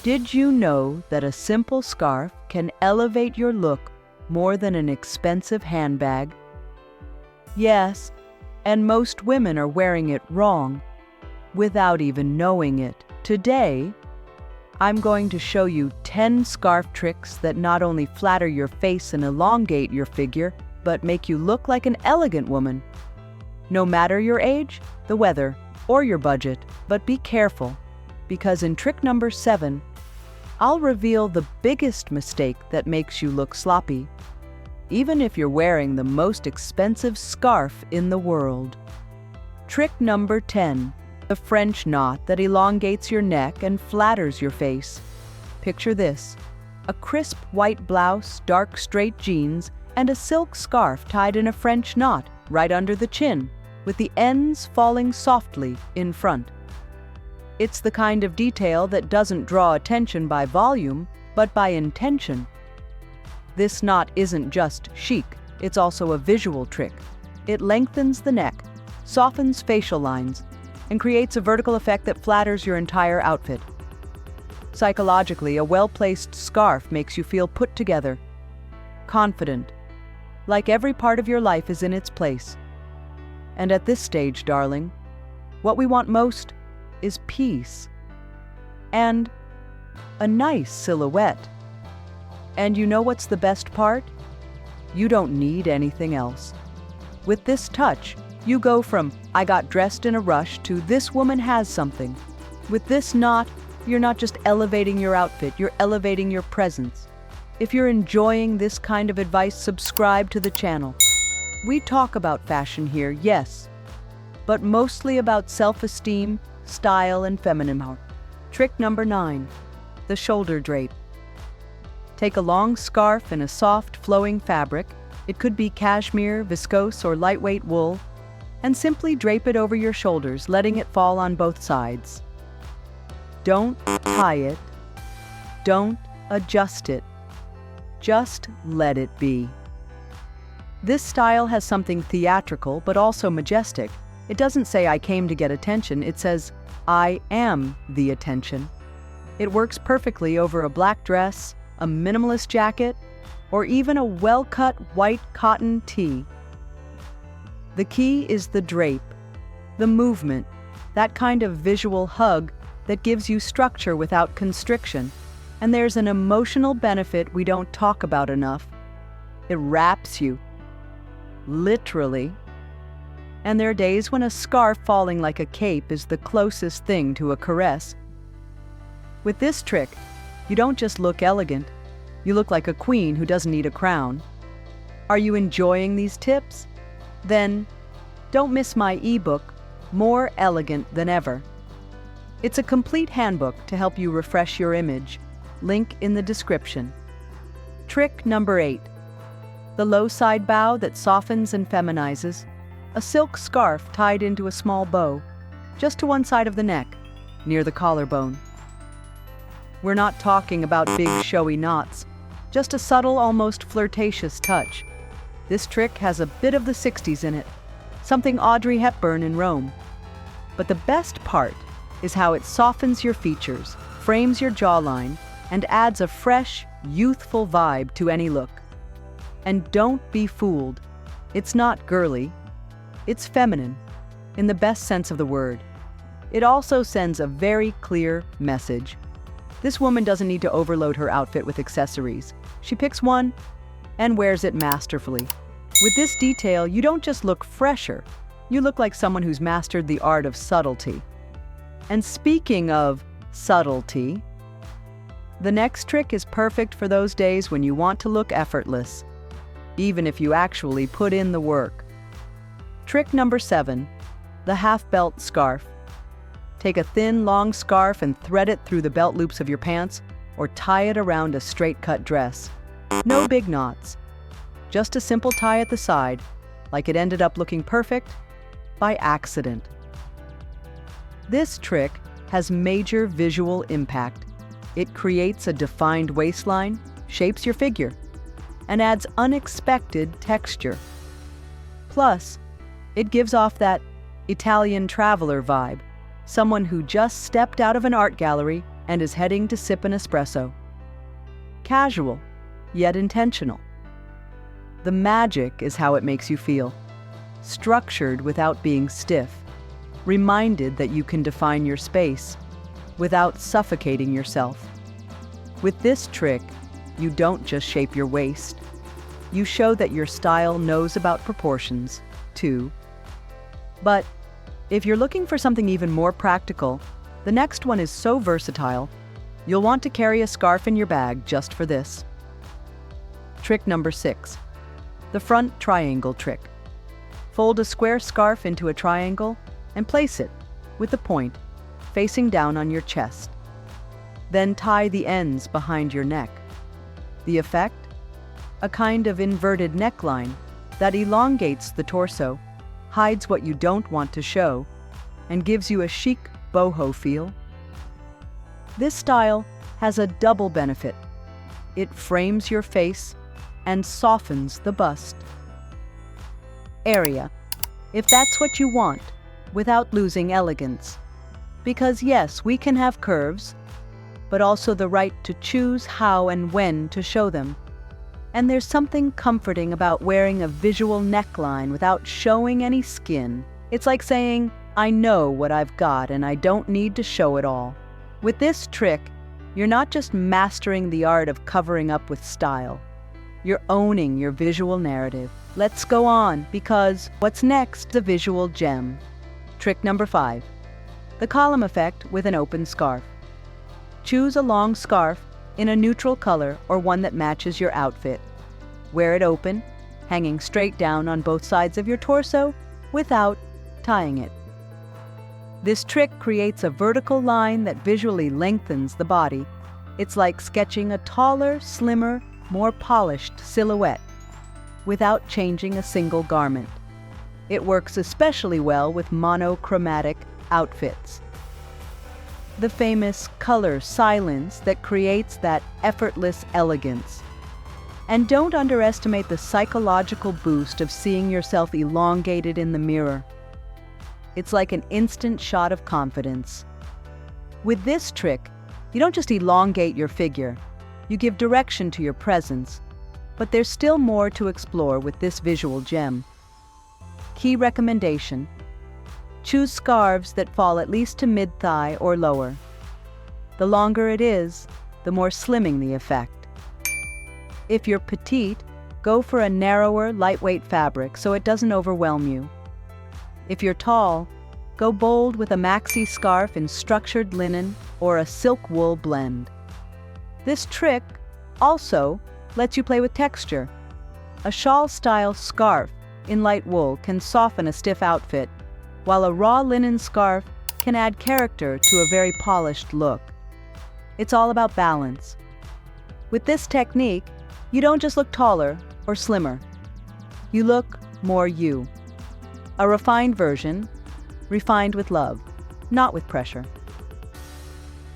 Did you know that a simple scarf can elevate your look more than an expensive handbag? Yes, and most women are wearing it wrong, without even knowing it. Today, I'm going to show you 10 scarf tricks that not only flatter your face and elongate your figure, but make you look like an elegant woman. No matter your age, the weather, or your budget, but be careful, because in trick number 7, I'll reveal the biggest mistake that makes you look sloppy, even if you're wearing the most expensive scarf in the world. Trick number 10, the French knot that elongates your neck and flatters your face. Picture this: a crisp white blouse, dark straight jeans, and a silk scarf tied in a French knot right under the chin, with the ends falling softly in front. It's the kind of detail that doesn't draw attention by volume, but by intention. This knot isn't just chic, it's also a visual trick. It lengthens the neck, softens facial lines, and creates a vertical effect that flatters your entire outfit. Psychologically, a well-placed scarf makes you feel put together, confident, like every part of your life is in its place. And at this stage, darling, what we want most is peace and a nice silhouette. And you know what's the best part? You don't need anything else. With this touch, you go from "I got dressed in a rush" to "this woman has something." With this knot, you're not just elevating your outfit, you're elevating your presence. If you're enjoying this kind of advice, subscribe to the channel. We talk about fashion here, yes, but mostly about self-esteem, style, and feminine power. Trick number 9, the shoulder drape. Take a long scarf in a soft, flowing fabric. It could be cashmere, viscose, or lightweight wool, and simply drape it over your shoulders, letting it fall on both sides. Don't tie it. Don't adjust it. Just let it be. This style has something theatrical, but also majestic. It doesn't say "I came to get attention," it says "I am the attention." It works perfectly over a black dress, a minimalist jacket, or even a well-cut white cotton tee. The key is the drape, the movement, that kind of visual hug that gives you structure without constriction. And there's an emotional benefit we don't talk about enough. It wraps you, literally. And there are days when a scarf falling like a cape is the closest thing to a caress. With this trick, you don't just look elegant, you look like a queen who doesn't need a crown. Are you enjoying these tips? Then don't miss my ebook, More Elegant Than Ever. It's a complete handbook to help you refresh your image. Link in the description. Trick number 8, the low side bow that softens and feminizes. A silk scarf tied into a small bow, just to one side of the neck, near the collarbone. We're not talking about big showy knots, just a subtle, almost flirtatious touch. This trick has a bit of the 60s in it, something Audrey Hepburn in Rome. But the best part is how it softens your features, frames your jawline, and adds a fresh, youthful vibe to any look. And don't be fooled. It's not girly. It's feminine, in the best sense of the word. It also sends a very clear message. This woman doesn't need to overload her outfit with accessories. She picks one and wears it masterfully. With this detail, you don't just look fresher, you look like someone who's mastered the art of subtlety. And speaking of subtlety, the next trick is perfect for those days when you want to look effortless, even if you actually put in the work. Trick number 7, the half belt scarf. Take a thin, long scarf and thread it through the belt loops of your pants, or tie it around a straight-cut dress. No big knots, just a simple tie at the side, like it ended up looking perfect by accident. This trick has major visual impact. It creates a defined waistline, shapes your figure, and adds unexpected texture. Plus, it gives off that Italian traveler vibe, someone who just stepped out of an art gallery and is heading to sip an espresso. Casual, yet intentional. The magic is how it makes you feel. Structured without being stiff. Reminded that you can define your space without suffocating yourself. With this trick, you don't just shape your waist. You show that your style knows about proportions, too. But if you're looking for something even more practical, the next one is so versatile, you'll want to carry a scarf in your bag just for this. Trick number 6. The front triangle trick. Fold a square scarf into a triangle and place it, with the point, facing down on your chest. Then tie the ends behind your neck. The effect? A kind of inverted neckline that elongates the torso, hides what you don't want to show, and gives you a chic boho feel. This style has a double benefit. It frames your face and softens the bust. Area, if that's what you want, without losing elegance. Because yes, we can have curves, but also the right to choose how and when to show them. And there's something comforting about wearing a visual neckline without showing any skin. It's like saying, I know what I've got and I don't need to show it all. With this trick, you're not just mastering the art of covering up with style. You're owning your visual narrative. Let's go on, because what's next is a visual gem. Trick number 5. The column effect with an open scarf. Choose a long scarf in a neutral color or one that matches your outfit. Wear it open, hanging straight down on both sides of your torso without tying it. This trick creates a vertical line that visually lengthens the body. It's like sketching a taller, slimmer, more polished silhouette without changing a single garment. It works especially well with monochromatic outfits. The famous color silence that creates that effortless elegance. And don't underestimate the psychological boost of seeing yourself elongated in the mirror. It's like an instant shot of confidence. With this trick, you don't just elongate your figure, you give direction to your presence, but there's still more to explore with this visual gem. Key recommendation: choose scarves that fall at least to mid-thigh or lower. The longer it is, the more slimming the effect. If you're petite, go for a narrower, lightweight fabric so it doesn't overwhelm you. If you're tall, go bold with a maxi scarf in structured linen or a silk wool blend. This trick also lets you play with texture. A shawl-style scarf in light wool can soften a stiff outfit, while a raw linen scarf can add character to a very polished look. It's all about balance. With this technique, you don't just look taller or slimmer. You look more you. A refined version, refined with love, not with pressure.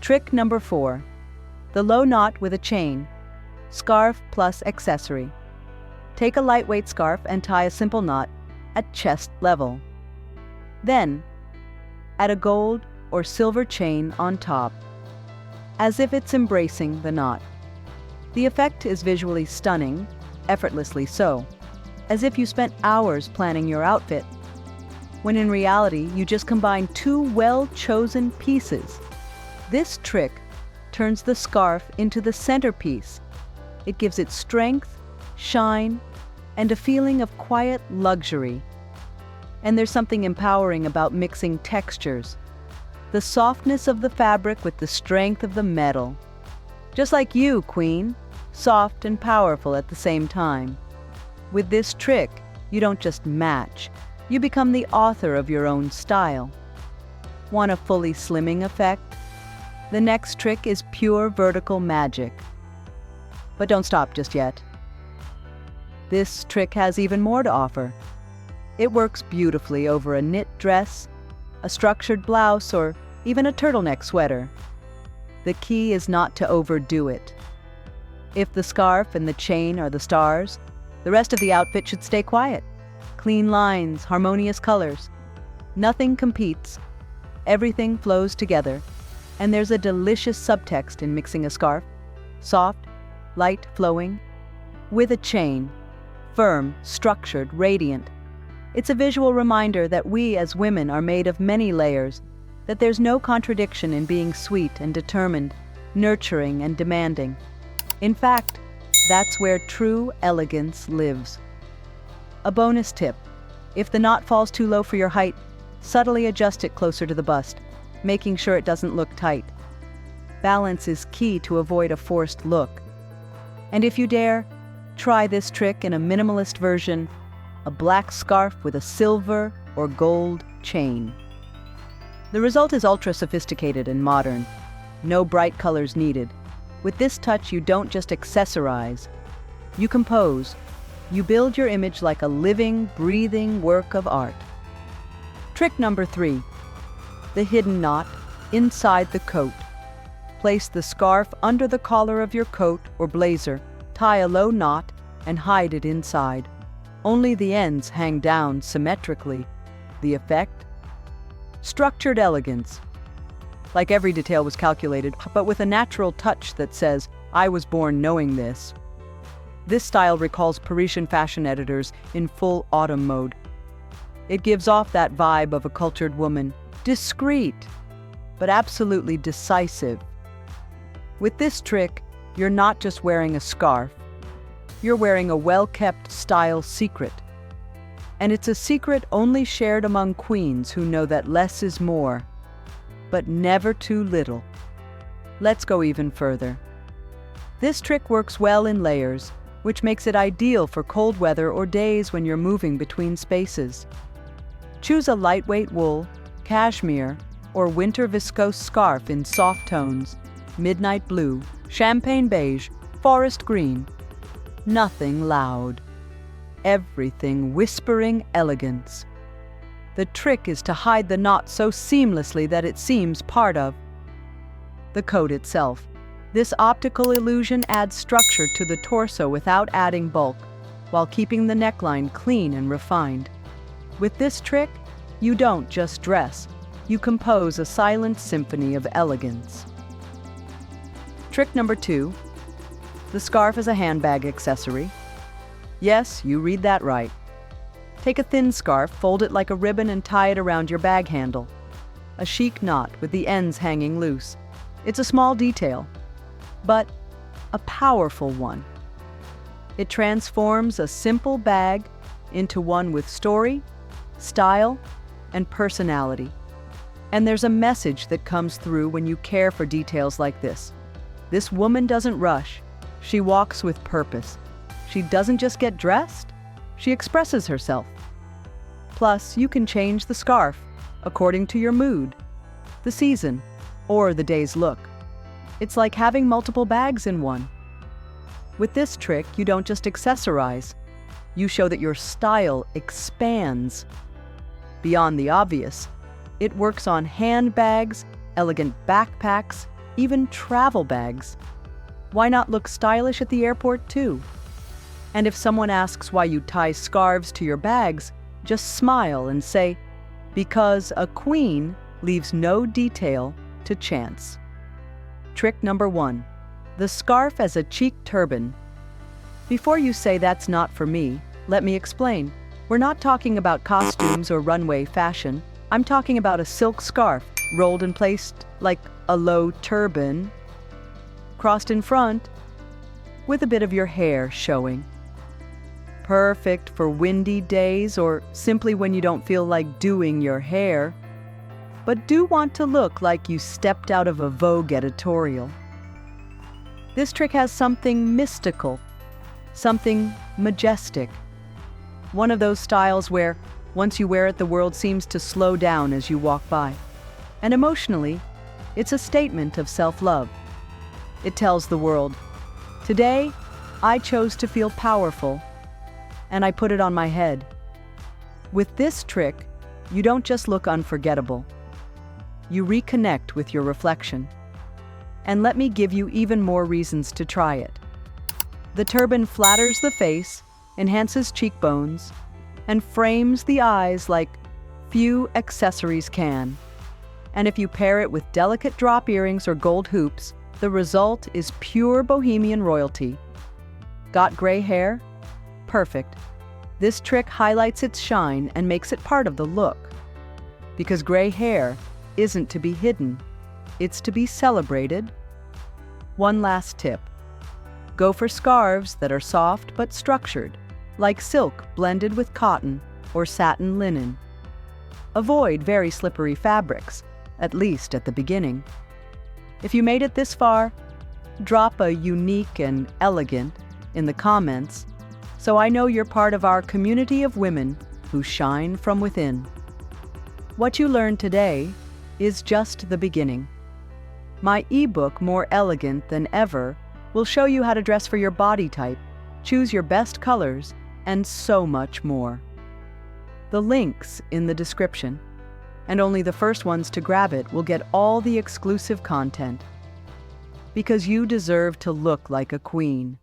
Trick number 4. The low knot with a chain. Scarf plus accessory. Take a lightweight scarf and tie a simple knot at chest level. Then, add a gold or silver chain on top, as if it's embracing the knot. The effect is visually stunning, effortlessly so, as if you spent hours planning your outfit, when in reality you just combined two well-chosen pieces. This trick turns the scarf into the centerpiece. It gives it strength, shine, and a feeling of quiet luxury. And there's something empowering about mixing textures. The softness of the fabric with the strength of the metal. Just like you, Queen, soft and powerful at the same time. With this trick, you don't just match, you become the author of your own style. Want a fully slimming effect? The next trick is pure vertical magic. But don't stop just yet. This trick has even more to offer. It works beautifully over a knit dress, a structured blouse, or even a turtleneck sweater. The key is not to overdo it. If the scarf and the chain are the stars, the rest of the outfit should stay quiet. Clean lines, harmonious colors. Nothing competes. Everything flows together. And there's a delicious subtext in mixing a scarf. Soft, light, flowing, with a chain. Firm, structured, radiant. It's a visual reminder that we as women are made of many layers, that there's no contradiction in being sweet and determined, nurturing and demanding. In fact, that's where true elegance lives. A bonus tip: if the knot falls too low for your height, subtly adjust it closer to the bust, making sure it doesn't look tight. Balance is key to avoid a forced look. And if you dare, try this trick in a minimalist version: a black scarf with a silver or gold chain. The result is ultra-sophisticated and modern. No bright colors needed. With this touch, you don't just accessorize. You compose. You build your image like a living, breathing work of art. Trick number 3. The hidden knot inside the coat. Place the scarf under the collar of your coat or blazer, tie a low knot, and hide it inside. Only the ends hang down symmetrically. The effect? Structured elegance. Like every detail was calculated, but with a natural touch that says, "I was born knowing this." This style recalls Parisian fashion editors in full autumn mode. It gives off that vibe of a cultured woman, discreet, but absolutely decisive. With this trick, you're not just wearing a scarf, you're wearing a well-kept style secret. And it's a secret only shared among queens who know that less is more, but never too little. Let's go even further. This trick works well in layers, which makes it ideal for cold weather or days when you're moving between spaces. Choose a lightweight wool, cashmere, or winter viscose scarf in soft tones: midnight blue, champagne beige, forest green. Nothing loud. Everything whispering elegance. The trick is to hide the knot so seamlessly that it seems part of the coat itself. This optical illusion adds structure to the torso without adding bulk, while keeping the neckline clean and refined. With this trick, you don't just dress, you compose a silent symphony of elegance. Trick number 2. The scarf as a handbag accessory. Yes, you read that right. Take a thin scarf, fold it like a ribbon, and tie it around your bag handle. A chic knot with the ends hanging loose. It's a small detail, but a powerful one. It transforms a simple bag into one with story, style, and personality. And there's a message that comes through when you care for details like this. This woman doesn't rush. She walks with purpose. She doesn't just get dressed, she expresses herself. Plus, you can change the scarf according to your mood, the season, or the day's look. It's like having multiple bags in one. With this trick, you don't just accessorize. You show that your style expands. Beyond the obvious, it works on handbags, elegant backpacks, even travel bags. Why not look stylish at the airport too? And if someone asks why you tie scarves to your bags, just smile and say, "Because a queen leaves no detail to chance." Trick number 1. The scarf as a chic turban. Before you say "that's not for me," let me explain. We're not talking about costumes or runway fashion. I'm talking about a silk scarf, rolled and placed like a low turban, crossed in front, with a bit of your hair showing. Perfect for windy days or simply when you don't feel like doing your hair, but do want to look like you stepped out of a Vogue editorial. This trick has something mystical, something majestic. One of those styles where, once you wear it, the world seems to slow down as you walk by. And emotionally, it's a statement of self-love. It tells the world, "Today, I chose to feel powerful, and I put it on my head." With this trick, you don't just look unforgettable. You reconnect with your reflection. And let me give you even more reasons to try it. The turban flatters the face, enhances cheekbones, and frames the eyes like few accessories can. And if you pair it with delicate drop earrings or gold hoops, the result is pure bohemian royalty. Got gray hair? Perfect. This trick highlights its shine and makes it part of the look. Because gray hair isn't to be hidden, it's to be celebrated. One last tip. Go for scarves that are soft but structured, like silk blended with cotton or satin linen. Avoid very slippery fabrics, at least at the beginning. If you made it this far, drop a unique and elegant in the comments so I know you're part of our community of women who shine from within. What you learned today is just the beginning. My ebook, More Elegant Than Ever, will show you how to dress for your body type, choose your best colors, and so much more. The link's in the description, and only the first ones to grab it will get all the exclusive content. Because you deserve to look like a queen.